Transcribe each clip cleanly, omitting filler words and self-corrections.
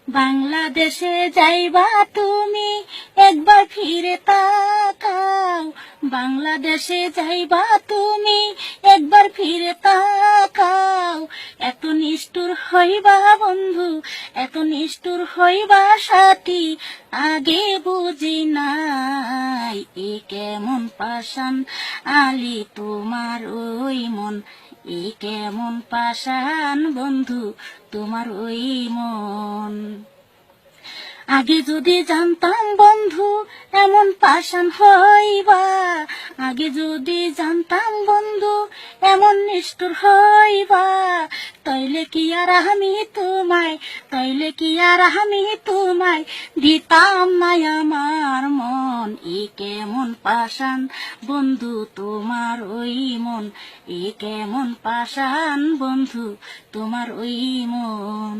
বাংলাদেশে যাইবা তুমি, একবার ফিরে তাকাও। বাংলাদেশে যাইবা তুমি, একবার ফিরে তাকাও। এত নিষ্ঠুর হইবা বন্ধু, এত নিষ্ঠুর হইবা সাথী, আগে বুঝি নাই। এ কেমন পাষাণ আলি তোমার ওই মন, এ কেমন পাষাণ বন্ধু তোমার ওই মন। আগে যদি জানতাম বন্ধু এমন পাষাণ হইবা, আগে যদি জানতাম বন্ধু এমন নিষ্ঠুর হইবা, তাইলে কি আর আমি তোমায়, তাইলে কি আর আমি তোমায় দিতাম না আমার মন। এ কেমন পাষাণ বন্ধু তোমার ওই মন, এ কেমন পাষাণ বন্ধু তোমার ওই মন।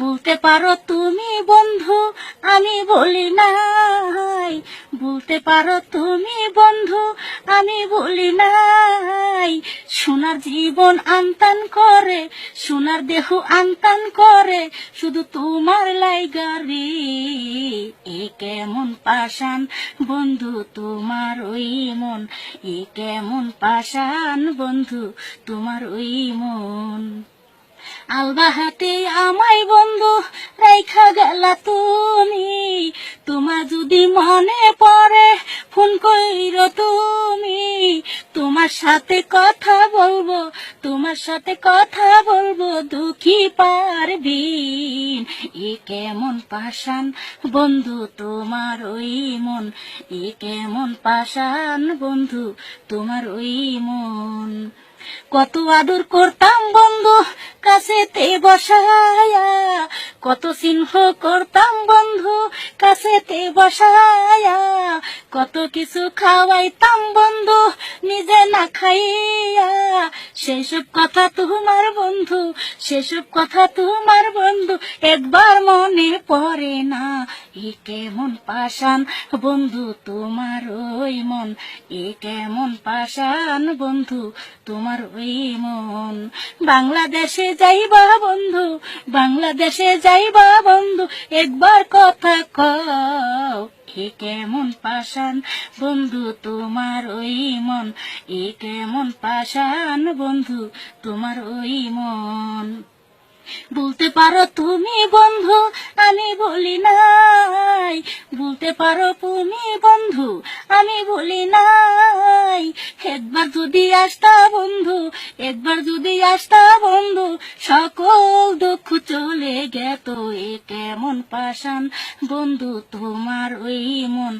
বলতে পারো তুমি বন্ধু আমি বলি নাই, বলতে পারো তুমি বন্ধু আমি বলি নাই। সোনার জীবন আনতান করে, সোনার দেহ আনতান করে, শুধু তোমার লাইগা রে। এ কেমন পাষাণ বন্ধু তোমার ওই মন, এ কেমন পাষাণ বন্ধু তোমার ওই মন। আলবাহাতে আমায় বন্ধু রাইখা গেলা তুমি, তোমার যদি মনে পড়ে ফোন কইরো তুমি। তোমার সাথে কথা বলবো, তোমার সাথে কথা বলবো দুঃখী পারবিন। এ কেমন পাষাণ বন্ধু তোমার ওই মন, এ কেমন পাষাণ বন্ধু তোমার ওই মন। কত আদর করতাম বন্ধু কাছেতে বসায়া, কত স্নেহ করতাম বন্ধু কাছেতে বসায়া, কত কিছু খাওয়াইতাম বন্ধু নিজে না খাইয়া। সেসব কথা তোমার বন্ধু, সেসব কথা তোমার বন্ধু একবার মনে পড়ে না। এ কেমন পাষাণ বন্ধু তোমার ওই মন, এ কেমন পাষাণ বন্ধু তোমার ওই মন। বাংলাদেশে যাইবা বন্ধু, বাংলাদেশে যাইবা বন্ধু একবার কথা কও। এ কেমন পাষাণ বন্ধু তোমার ওই মন, এ কেমন পাষাণ বন্ধু তোমার ওই মন। বলতে পারো তুমি বন্ধু আমি বলি নাই, বলতে পারো তুমি বন্ধু আমি বলি নাই। একবার যদি আসতা বন্ধু, একবার যদি আসতা বন্ধু, সকল দুঃখ চলে গেত। এ কেমন পাষাণ বন্ধু তোমার ওই মন,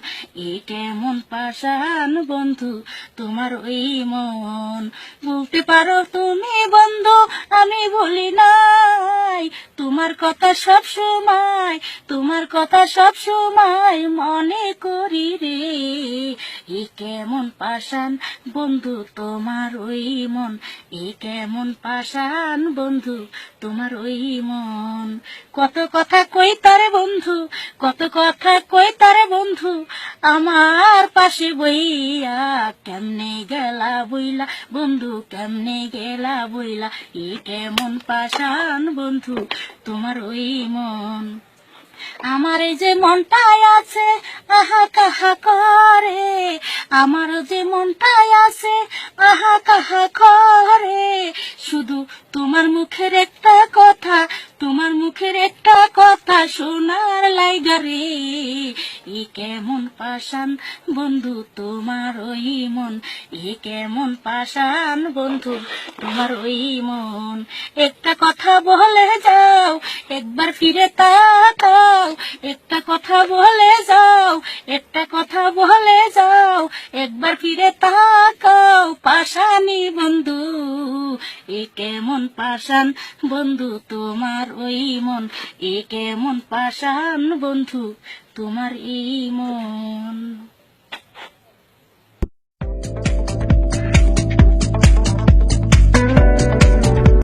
এ কেমন পাষাণ বন্ধু তোমার ওই মন। বলতে পারো তুমি বন্ধু আমি বলি নাই, তোমার কথা সব সময়, তোমার কথা সব সময় মনে করি রে। এ কেমন পাষাণ বন্ধু তোমার ওই মন, এ কেমন পাষাণ বন্ধু তোমার ওই মন। কত কথা কই তারে বন্ধু, কত কথা কই তারে বন্ধু, আমার পাশে বইয়া কেমনে গেলা বইলা বন্ধু, কেমনে গেলা বইলা। এ কেমন পাষাণ বন্ধু তোমার ওই মন। আমার এই যে মনটাই আছে আহা কাহা করে, আমার যে মনটাই আছে আহা কাহা করে, শুধু তোমার মুখের একটা কথা, তোমার মুখের একটা কথা শোনার লাইগা রে। এ কেমন পাষাণ বন্ধু তোমার ওই মন, এ কেমন পাষাণ বন্ধু তোমার ওই মন। একটা কথা বলে যাও, একবার ফিরে তাকাও, একটা কথা বলে যাও, একটা কথা বলে যাও, একবার ফিরে তাকাও। পাষাণী বন্ধু এ কেমন পাষাণ বন্ধু তোমার ওই মন, এ কেমন পাষাণ বন্ধু তোমার এই মন।